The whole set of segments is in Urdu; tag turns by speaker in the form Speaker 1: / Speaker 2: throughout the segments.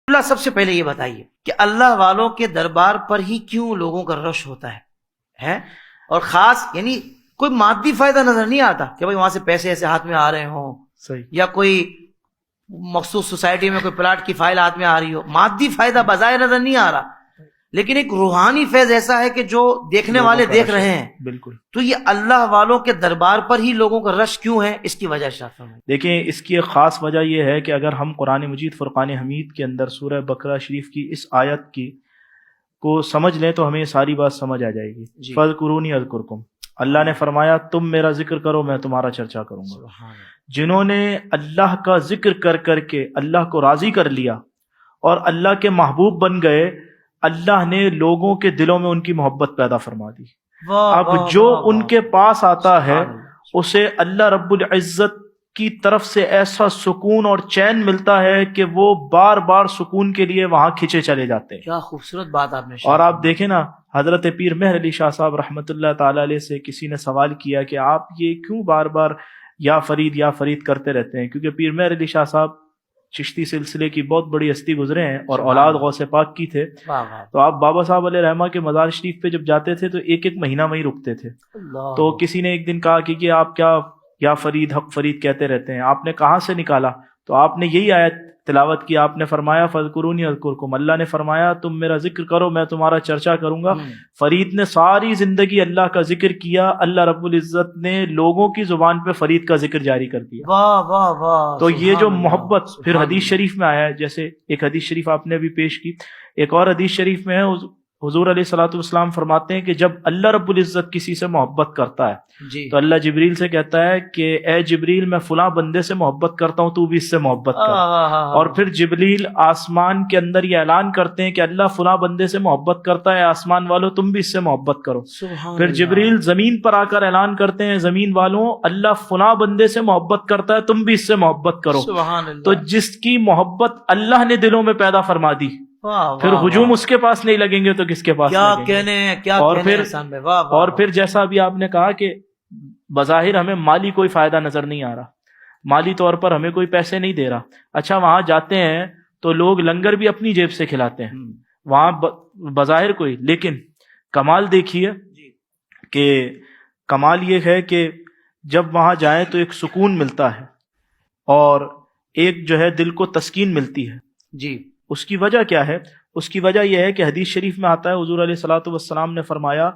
Speaker 1: اللہ سب سے پہلے یہ بتائیے کہ اللہ والوں کے دربار پر ہی کیوں لوگوں کا رش ہوتا ہے اور خاص یعنی کوئی مادی فائدہ نظر نہیں آتا کہ بھائی وہاں سے پیسے ایسے ہاتھ میں آ رہے ہوں
Speaker 2: صحیح،
Speaker 1: یا کوئی مخصوص سوسائٹی میں کوئی پلاٹ کی فائل ہاتھ میں آ رہی ہو، مادی فائدہ بظاہر نظر نہیں آ رہا، لیکن ایک روحانی فیض ایسا ہے کہ جو دیکھنے والے دیکھ رہے ہیں۔
Speaker 2: بالکل۔
Speaker 1: تو یہ اللہ والوں کے دربار پر ہی لوگوں کا رش کیوں ہے، اس کی وجہ ارشاد فرمائیں۔
Speaker 2: دیکھیں، اس کی ایک خاص وجہ یہ ہے کہ اگر ہم قرآن مجید فرقان حمید کے اندر سورہ بقرہ شریف کی اس آیت کی کو سمجھ لیں تو ہمیں یہ ساری بات سمجھ آ جائے گی۔
Speaker 1: جی۔
Speaker 2: فَاذْكُرُونِی اذْکُرْکُم، اللہ نے فرمایا تم میرا ذکر کرو میں تمہارا چرچا کروں گا۔
Speaker 1: سبحان اللہ۔
Speaker 2: جنہوں نے اللہ کا ذکر کر کر کے اللہ کو راضی کر لیا اور اللہ کے محبوب بن گئے، اللہ نے لوگوں کے دلوں میں ان کی محبت پیدا فرما دی۔ اب جو ان کے پاس آتا ہے اسے اللہ رب العزت کی طرف سے ایسا سکون اور چین ملتا ہے کہ وہ بار بار سکون کے لیے وہاں کھینچے چلے جاتے ہیں۔
Speaker 1: کیا خوبصورت بات آپ نے
Speaker 2: اور آپ دیکھیں نا، حضرت پیر مہر علی شاہ صاحب رحمۃ اللہ تعالی علیہ سے کسی نے سوال کیا کہ آپ یہ کیوں بار بار یا فرید کرتے رہتے ہیں؟ کیونکہ پیر مہر علی شاہ صاحب چشتی سلسلے کی بہت بڑی ہستی گزرے ہیں اور اولاد غوث پاک کی تھے۔ تو آپ بابا صاحب علیہ رحمہ کے مزار شریف پہ جب جاتے تھے تو ایک مہینہ وہیں رکتے تھے۔ تو کسی نے ایک دن کہا کہ آپ کیا یا فرید حق فرید کہتے رہتے ہیں، آپ نے کہاں سے نکالا؟ تو آپ نے یہی آیت تلاوت کی، آپ نے فرمایا فاذکرونی اذکرکم، اللہ نے فرمایا تم میرا ذکر کرو میں تمہارا چرچا کروں گا۔ فرید نے ساری زندگی اللہ کا ذکر کیا، اللہ رب العزت نے لوگوں کی زبان پہ فرید کا ذکر جاری کر دیا۔
Speaker 1: واہ واہ واہ۔
Speaker 2: تو یہ جو محبت پھر حدیث شریف میں آیا ہے، جیسے ایک حدیث شریف آپ نے ابھی پیش کی، ایک اور حدیث شریف میں ہے حضور علیہ الصلوۃ والسلام فرماتے ہیں کہ جب اللہ رب العزت کسی سے محبت کرتا ہے تو اللہ جبریل سے کہتا ہے کہ اے جبریل میں فلاں بندے سے محبت کرتا ہوں، تو بھی اس سے محبت کر۔ اور پھر جبریل آسمان کے اندر یہ اعلان کرتے ہیں کہ اللہ فلاں بندے سے محبت کرتا ہے، آسمان والوں تم بھی اس سے محبت کرو۔ پھر جبریل زمین پر آ کر اعلان کرتے ہیں زمین والوں اللہ فلاں بندے سے محبت کرتا ہے، تم بھی اس سے محبت کرو۔ تو جس کی محبت اللہ نے دلوں میں پیدا فرما دی، پھر ہجوم اس کے پاس نہیں لگیں گے تو کس کے پاس لگیں گے؟ اور پھر جیسا ابھی آپ نے کہا کہ بظاہر ہمیں مالی کوئی فائدہ نظر نہیں آ رہا، مالی طور پر ہمیں کوئی پیسے نہیں دے رہا، اچھا وہاں جاتے ہیں تو لوگ لنگر بھی اپنی جیب سے کھلاتے ہیں وہاں بظاہر کوئی، لیکن کمال دیکھیے کہ کمال یہ ہے کہ جب وہاں جائیں تو ایک سکون ملتا ہے اور ایک جو ہے دل کو تسکین ملتی ہے۔
Speaker 1: جی،
Speaker 2: اس کی وجہ کیا ہے؟ اس کی وجہ یہ ہے کہ حدیث شریف میں آتا ہے حضور علیہ الصلوۃ والسلام نے فرمایا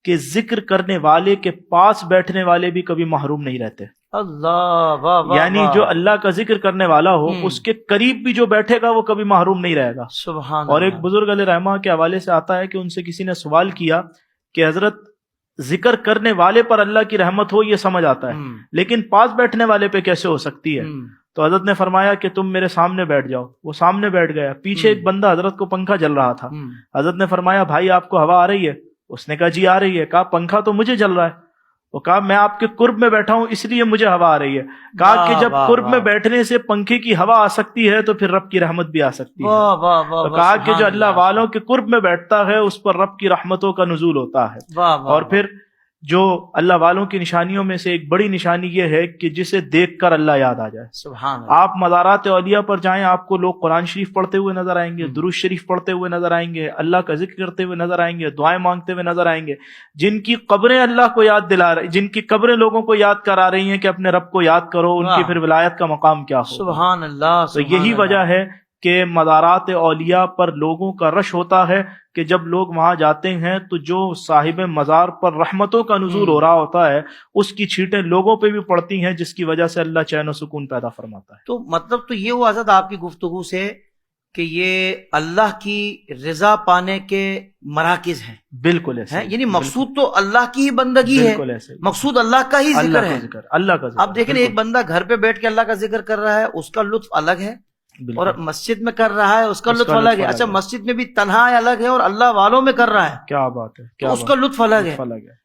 Speaker 2: کہ ذکر کرنے والے کے پاس بیٹھنے والے بھی کبھی محروم نہیں رہتے۔
Speaker 1: اللہ واہ واہ،
Speaker 2: یعنی جو اللہ کا ذکر کرنے والا ہو اس کے قریب بھی جو بیٹھے گا وہ کبھی محروم نہیں رہے گا۔
Speaker 1: سبحان
Speaker 2: اور ایک بزرگ علیہ رحمہ کے حوالے سے آتا ہے کہ ان سے کسی نے سوال کیا کہ حضرت ذکر کرنے والے پر اللہ کی رحمت ہو یہ سمجھ آتا ہے، لیکن پاس بیٹھنے والے پہ کیسے ہو سکتی ہے؟ تو حضرت نے فرمایا کہ تم میرے سامنے بیٹھ جاؤ۔ وہ سامنے بیٹھ گیا، پیچھے ایک بندہ حضرت کو پنکھا جل رہا تھا، حضرت نے فرمایا بھائی آپ کو ہوا آ رہی ہے؟ اس نے کہا جی آ رہی ہے۔ کہا پنکھا تو مجھے جل رہا ہے۔ وہ کہا میں آپ کے قرب میں بیٹھا ہوں اس لیے مجھے ہوا آ رہی ہے۔ کہا کہ جب قرب میں بیٹھنے سے پنکھے کی ہوا آ سکتی ہے تو پھر رب کی رحمت بھی آ سکتی ہے۔ تو کہا کہ جو اللہ والوں کے قرب میں بیٹھتا ہے اس پر رب کی رحمتوں کا نزول ہوتا ہے۔ اور پھر جو اللہ والوں کی نشانیوں میں سے ایک بڑی نشانی یہ ہے کہ جسے دیکھ کر اللہ یاد آ جائے۔
Speaker 1: سبحان اللہ۔
Speaker 2: آپ مزارات اولیاء پر جائیں آپ کو لوگ قرآن شریف پڑھتے ہوئے نظر آئیں گے، درود شریف پڑھتے ہوئے نظر آئیں گے، اللہ کا ذکر کرتے ہوئے نظر آئیں گے، دعائیں مانگتے ہوئے نظر آئیں گے۔ جن کی قبریں اللہ کو یاد دلا رہی، جن کی قبریں لوگوں کو یاد کرا رہی ہیں کہ اپنے رب کو یاد کرو، ان کی پھر ولایت کا مقام کیا ہو۔
Speaker 1: سبحان اللہ۔
Speaker 2: تو یہی وجہ ہے کہ مزارات اولیاء پر لوگوں کا رش ہوتا ہے کہ جب لوگ وہاں جاتے ہیں تو جو صاحب مزار پر رحمتوں کا نزول ہو رہا ہوتا ہے اس کی چھینٹیں لوگوں پہ بھی پڑتی ہیں، جس کی وجہ سے اللہ چین و سکون پیدا فرماتا ہے۔
Speaker 1: تو مطلب تو یہ ہوا حضرت آپ کی گفتگو سے کہ یہ اللہ کی رضا پانے کے مراکز ہیں۔
Speaker 2: بالکل ایسے،
Speaker 1: یعنی مقصود تو اللہ کی ہی بندگی ہے،
Speaker 2: بالکل ایسے،
Speaker 1: مقصود اللہ کا ہی ذکر ہے،
Speaker 2: اللہ کا ذکر۔
Speaker 1: اب دیکھیں ایک بندہ گھر پہ بیٹھ کے اللہ کا ذکر کر رہا ہے اس کا لطف الگ ہے، اور مسجد میں کر رہا ہے اس کا لطف الگ ہے۔ اچھا مسجد میں بھی تنہا الگ ہے اور اللہ والوں میں کر رہا ہے،
Speaker 2: کیا بات ہے،
Speaker 1: اس کا لطف الگ ہے۔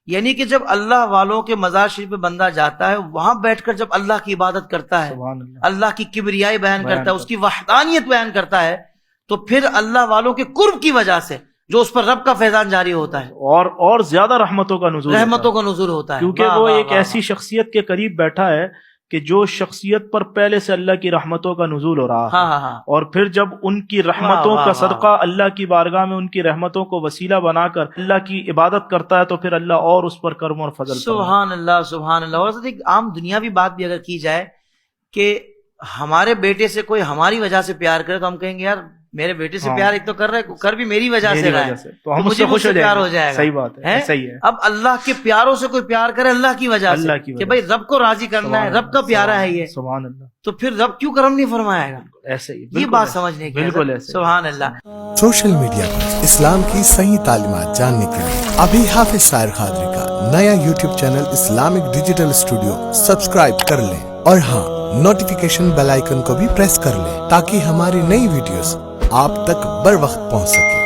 Speaker 1: یعنی کہ جب اللہ والوں کے مزار شریف پہ بندہ جاتا ہے وہاں بیٹھ کر جب اللہ کی عبادت کرتا ہے، اللہ کی کبریائی بیان کرتا ہے، اس کی وحدانیت بیان کرتا ہے، تو پھر اللہ والوں کے قرب کی وجہ سے جو اس پر رب کا فیضان جاری ہوتا ہے
Speaker 2: اور زیادہ رحمتوں کا نزول
Speaker 1: ہوتا ہے، کیونکہ
Speaker 2: وہ ایک ایسی شخصیت کے قریب بیٹھا ہے کہ جو شخصیت پر پہلے سے اللہ کی رحمتوں کا نزول ہو رہا ہے اور پھر جب ان کی رحمتوں کا صدقہ اللہ کی بارگاہ میں ان کی رحمتوں کو وسیلہ بنا کر اللہ کی عبادت کرتا ہے تو پھر اللہ اور اس پر کرم اور فضل.
Speaker 1: سبحان اللہ سبحان اللہ. اور ایک عام دنیاوی بات بھی اگر کی جائے کہ ہمارے بیٹے سے کوئی ہماری وجہ سے پیار کرے تو ہم کہیں گے یار میرے بیٹے سے پیار ایک تو کر رہا ہے، کر بھی میری وجہ سے رہا ہے
Speaker 2: تو ہم
Speaker 1: مجھے خوش پیار ہو جائے گا.
Speaker 2: صحیح بات ہے، صحیح ہے.
Speaker 1: اب اللہ کے پیاروں سے کوئی پیار کرے اللہ کی وجہ سے کہ بھائی رب کو راضی کرنا ہے، رب کا پیارا ہے یہ،
Speaker 2: سبحان اللہ،
Speaker 1: تو پھر رب کیوں کرم نہیں فرمائے گا؟
Speaker 2: ایسے ہی
Speaker 1: یہ بات سمجھنے کی
Speaker 2: بالکل ایسے.
Speaker 1: سبحان اللہ.
Speaker 3: سوشل میڈیا پر اسلام کی صحیح تعلیمات جاننے کے لیے ابھی حافظ طاہر قادری کا نیا YouTube channel Islamic digital studio subscribe کر لیں، اور ہاں نوٹیفیکیشن بیل آئیکن کو بھی پریس کر لیں تاکہ ہماری نئی ویڈیوز آپ تک بر وقت پہنچ سکے.